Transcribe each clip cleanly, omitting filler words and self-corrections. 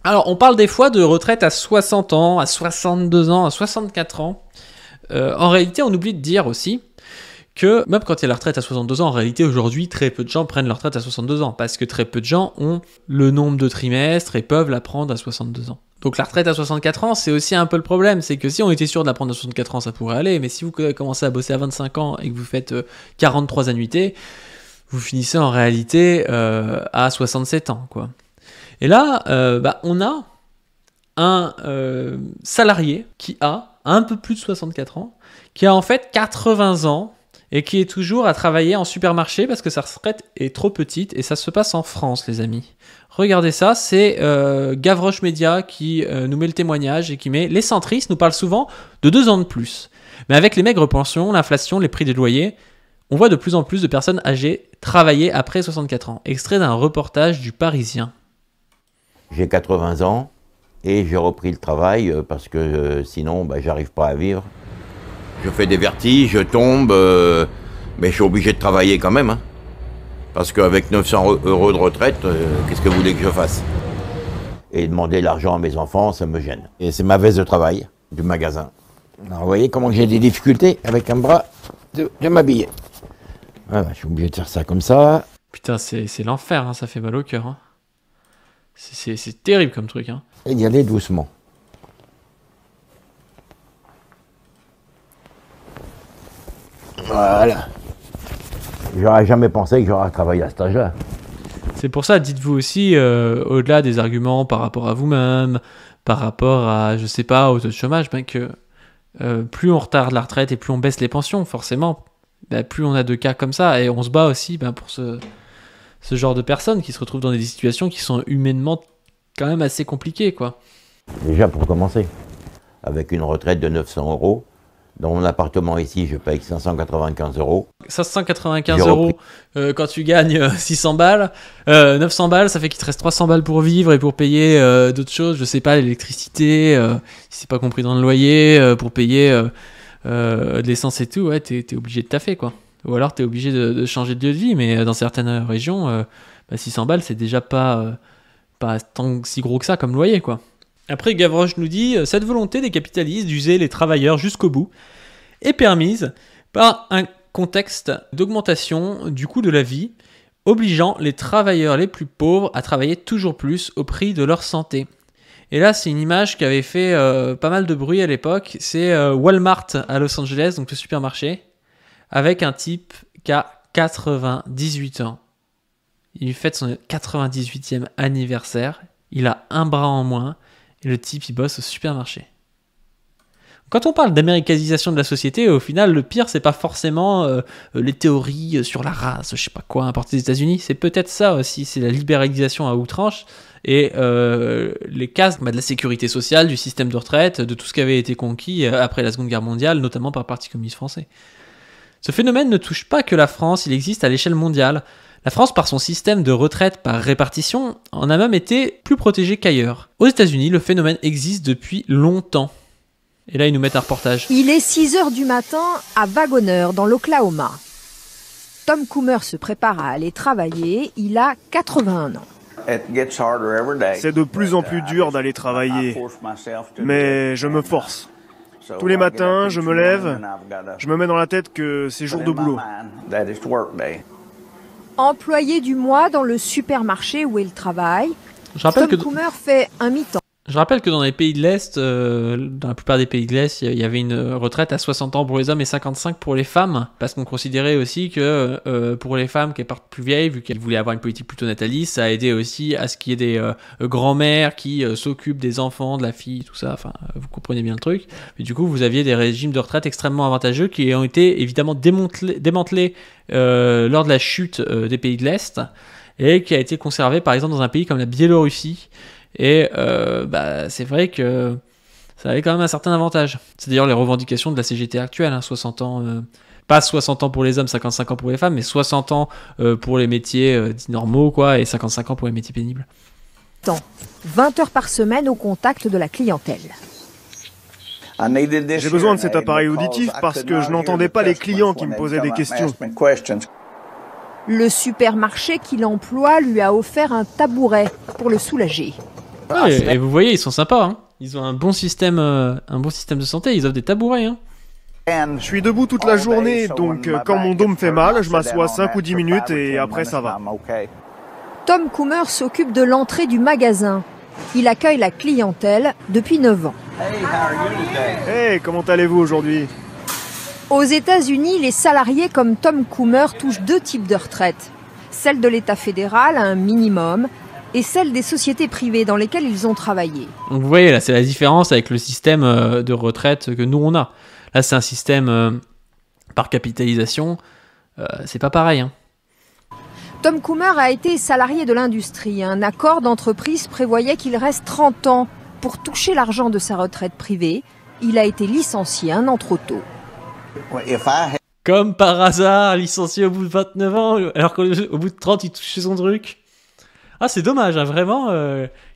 Alors, on parle des fois de retraite à 60 ans, à 62 ans, à 64 ans. En réalité, on oublie de dire aussi que même quand il y a la retraite à 62 ans, en réalité, aujourd'hui, très peu de gens prennent leur retraite à 62 ans parce que très peu de gens ont le nombre de trimestres et peuvent la prendre à 62 ans. Donc la retraite à 64 ans, c'est aussi un peu le problème, c'est que si on était sûr de la prendre à 64 ans, ça pourrait aller, mais si vous commencez à bosser à 25 ans et que vous faites 43 annuités, vous finissez en réalité à 67 ans, quoi. Et là, on a un salarié qui a un peu plus de 64 ans, qui a en fait 80 ans et qui est toujours à travailler en supermarché parce que sa retraite est trop petite et ça se passe en France, les amis. Regardez ça, c'est Gavroche Média qui nous met le témoignage et qui met « Les centristes nous parlent souvent de 2 ans de plus. Mais avec les maigres pensions, l'inflation, les prix des loyers, on voit de plus en plus de personnes âgées travailler après 64 ans. » Extrait d'un reportage du Parisien. J'ai 80 ans et j'ai repris le travail parce que sinon, j'arrive pas à vivre. Je fais des vertiges, je tombe, mais je suis obligé de travailler quand même. Hein. Parce qu'avec 900 € de retraite, qu'est-ce que vous voulez que je fasse? Et demander l'argent à mes enfants, ça me gêne. Et c'est ma veste de travail du magasin. Alors, vous voyez comment j'ai des difficultés avec un bras de m'habiller. Voilà, je suis obligé de faire ça comme ça. Putain, c'est l'enfer, hein, ça fait mal au cœur. Hein. C'est terrible comme truc. Hein. Et d'y aller doucement. Voilà. J'aurais jamais pensé que j'aurais travaillé à cet âge-là. C'est pour ça, dites-vous aussi, au-delà des arguments par rapport à vous-même, par rapport à, je sais pas, au taux de chômage, que plus on retarde la retraite et plus on baisse les pensions, forcément, plus on a de cas comme ça. Et on se bat aussi pour ce genre de personnes qui se retrouvent dans des situations qui sont humainement quand même assez compliquées, quoi. Déjà, pour commencer, avec une retraite de 900 €, dans mon appartement ici, je paye 595 €. 595 €, quand tu gagnes 600 balles, 900 balles, ça fait qu'il te reste 300 balles pour vivre et pour payer d'autres choses, je sais pas, l'électricité, si c'est pas compris dans le loyer, pour payer de l'essence et tout, ouais, t'es obligé de taffer, quoi. Ou alors t'es obligé de changer de lieu de vie, mais dans certaines régions, 600 balles, c'est déjà pas tant si gros que ça comme loyer, quoi. Après, Gavroche nous dit « Cette volonté des capitalistes d'user les travailleurs jusqu'au bout est permise par un contexte d'augmentation du coût de la vie, obligeant les travailleurs les plus pauvres à travailler toujours plus au prix de leur santé. » Et là, c'est une image qui avait fait pas mal de bruit à l'époque. C'est Walmart à Los Angeles, donc le supermarché, avec un type qui a 98 ans. Il fête son 98e anniversaire. Il a un bras en moins. Et le type, il bosse au supermarché. Quand on parle d'américanisation de la société, au final, le pire, c'est pas forcément les théories sur la race, je sais pas quoi, importées des États-Unis. C'est peut-être ça aussi, c'est la libéralisation à outrance et les cases de la sécurité sociale, du système de retraite, de tout ce qui avait été conquis après la Seconde Guerre mondiale, notamment par le Parti communiste français. Ce phénomène ne touche pas que la France, il existe à l'échelle mondiale. La France, par son système de retraite par répartition, en a même été plus protégée qu'ailleurs. Aux États-Unis, le phénomène existe depuis longtemps. Et là, ils nous mettent un reportage. Il est 6h du matin à Wagoner, dans l'Oklahoma. Tom Coomer se prépare à aller travailler. Il a 81 ans. C'est de plus en plus dur d'aller travailler, mais je me force. Tous les matins, je me lève, je me mets dans la tête que c'est jour de boulot. Employé du mois dans le supermarché où il travaille, Tom Coomer fait un mi-temps. Je rappelle que dans les pays de l'Est, dans la plupart des pays de l'Est, il y avait une retraite à 60 ans pour les hommes et 55 pour les femmes, parce qu'on considérait aussi que pour les femmes qui partent plus vieilles, vu qu'elles voulaient avoir une politique plutôt nataliste, ça a aidé aussi à ce qu'il y ait des grands-mères qui s'occupent des enfants, de la fille, tout ça, enfin, vous comprenez bien le truc. Mais du coup, vous aviez des régimes de retraite extrêmement avantageux qui ont été évidemment démantelés lors de la chute des pays de l'Est, et qui a été conservé par exemple dans un pays comme la Biélorussie. Et c'est vrai que ça avait quand même un certain avantage. C'est d'ailleurs les revendications de la CGT actuelle, 60 ans, pas 60 ans pour les hommes, 55 ans pour les femmes, mais 60 ans pour les métiers dits normaux, quoi, et 55 ans pour les métiers pénibles. 20 heures par semaine au contact de la clientèle. J'ai besoin de cet appareil auditif parce que je n'entendais pas les clients qui me posaient des questions. Le supermarché qu'il emploie lui a offert un tabouret pour le soulager. Ouais, et vous voyez, ils sont sympas. Hein. Ils ont un bon système de santé. Ils offrent des tabourets. Hein. Je suis debout toute la journée, donc quand mon dos me fait mal, je m'assois 5 ou 10 minutes et après ça va. Tom Coomer s'occupe de l'entrée du magasin. Il accueille la clientèle depuis 9 ans. Hey, comment allez-vous aujourd'hui? Aux États-Unis, les salariés comme Tom Coomer touchent 2 types de retraite. Celle de l'État fédéral, un minimum, et celle des sociétés privées dans lesquelles ils ont travaillé. Donc vous voyez, là, c'est la différence avec le système de retraite que nous, on a. Là, c'est un système par capitalisation. C'est pas pareil. Hein. Tom Coomer a été salarié de l'industrie. Un accord d'entreprise prévoyait qu'il reste 30 ans pour toucher l'argent de sa retraite privée. Il a été licencié un an trop tôt. Comme par hasard, licencié au bout de 29 ans, alors qu'au bout de 30, il touchait son truc. Ah, c'est dommage, hein, vraiment.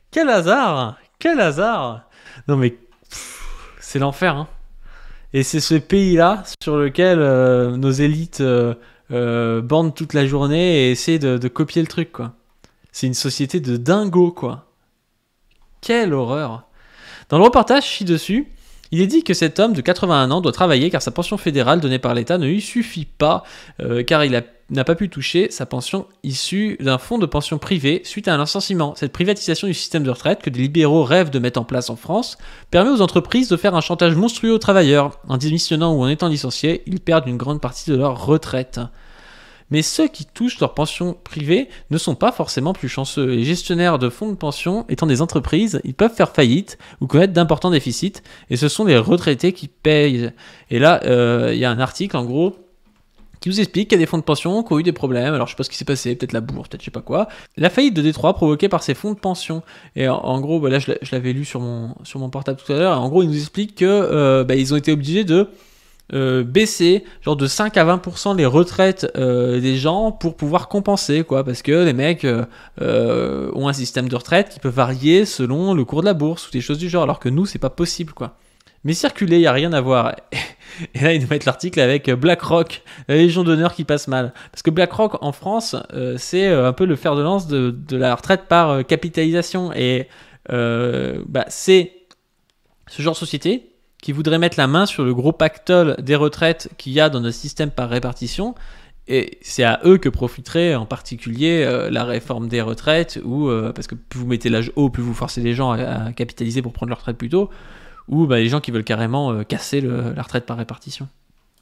Quel hasard! Quel hasard! Non, mais c'est l'enfer. Hein. Et c'est ce pays-là sur lequel nos élites bandent toute la journée et essaient de copier le truc, quoi. C'est une société de dingos, quoi. Quelle horreur! Dans le reportage ci-dessus, il est dit que cet homme de 81 ans doit travailler car sa pension fédérale donnée par l'État ne lui suffit pas, car il n'a pas pu toucher sa pension issue d'un fonds de pension privé suite à un licenciement. Cette privatisation du système de retraite que des libéraux rêvent de mettre en place en France permet aux entreprises de faire un chantage monstrueux aux travailleurs. En démissionnant ou en étant licenciés, ils perdent une grande partie de leur retraite. Mais ceux qui touchent leur pension privée ne sont pas forcément plus chanceux. Les gestionnaires de fonds de pension étant des entreprises, ils peuvent faire faillite ou connaître d'importants déficits, et ce sont les retraités qui payent. Et là, y a un article en gros qui vous explique qu'il y a des fonds de pension qui ont eu des problèmes. Alors je sais pas ce qui s'est passé, peut-être la bourse, peut-être je sais pas quoi. La faillite de Détroit provoquée par ces fonds de pension. Et en gros, bah là je l'avais lu sur mon portable tout à l'heure. Et en gros, il nous explique que ils ont été obligés de baisser genre de 5 à 20% les retraites des gens pour pouvoir compenser, quoi, parce que les mecs ont un système de retraite qui peut varier selon le cours de la bourse ou des choses du genre, alors que nous c'est pas possible, quoi. Mais circuler, il n'y a rien à voir. Et là, ils nous mettent l'article avec BlackRock, la Légion d'honneur qui passe mal. Parce que BlackRock, en France, c'est un peu le fer de lance de la retraite par capitalisation. Et c'est ce genre de société qui voudrait mettre la main sur le gros pactole des retraites qu'il y a dans notre système par répartition. Et c'est à eux que profiterait en particulier la réforme des retraites, parce que plus vous mettez l'âge haut, plus vous forcez les gens à capitaliser pour prendre leur retraite plus tôt, ou les gens qui veulent carrément casser la retraite par répartition.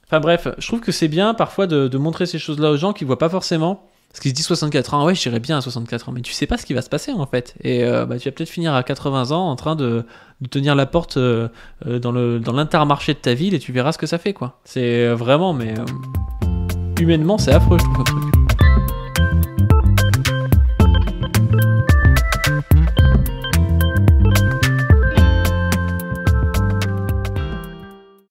Enfin bref, je trouve que c'est bien parfois de montrer ces choses-là aux gens qui ne voient pas forcément. Parce qu'ils se disent 64 ans, ouais, j'irais bien à 64 ans, mais tu sais pas ce qui va se passer en fait. Et tu vas peut-être finir à 80 ans en train de tenir la porte dans l'intermarché de ta ville et tu verras ce que ça fait, quoi. C'est vraiment, mais humainement, c'est affreux, je trouve, le truc.